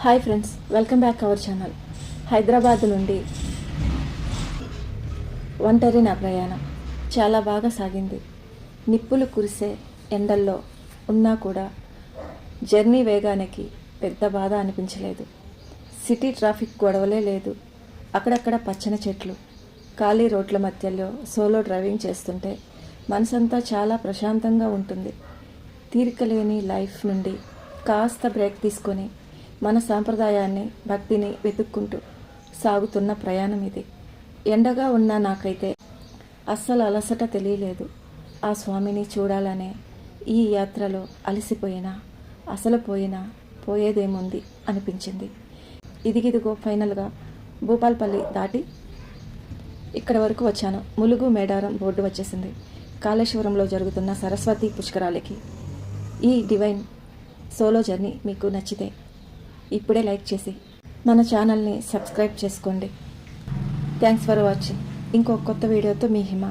Hi friends, welcome back our channel. Hyderabad నుండి ఒంటరి నా ప్రయాణం చాలా బాగా సాగింది. నిప్పులు కురిసే ఎండల్లో ఉన్నా కూడా జర్నీ వేగానికి పెద్ద బాధ అనిపించలేదు. సిటీ ట్రాఫిక్ గొడవలే లేదు. అక్కడక్కడ పచ్చని చెట్లు, ఖాళీ రోడ్ల మధ్యలో సోలో డ్రైవింగ్ చేస్తుంటే మనసంతా చాలా ప్రశాంతంగా ఉంటుంది. తీరిక లేని లైఫ్ నుండి కాస్త బ్రేక్ తీసుకొని మన సాంప్రదాయాన్ని, భక్తిని వెతుక్కుంటూ సాగుతున్న ప్రయాణం ఇది. ఎండగా ఉన్న నాకైతే అస్సలు అలసట తెలియలేదు. ఆ స్వామిని చూడాలనే ఈ యాత్రలో అలసిపోయినా అసలు పోయేదేముంది అనిపించింది. ఇదిగిదిగో ఫైనల్గా భూపాల్పల్లి దాటి ఇక్కడ వరకు వచ్చాను. ములుగు మేడారం బోర్డు వచ్చేసింది. కాళేశ్వరంలో జరుగుతున్న సరస్వతి పుష్కరాలకి ఈ డివైన్ సోలో జర్నీ మీకు నచ్చితే ఇప్పుడే లైక్ చేసి మన ఛానల్ని సబ్స్క్రైబ్ చేసుకోండి. Thanks for watching. ఇంకో కొత్త వీడియోతో మీ హిమ.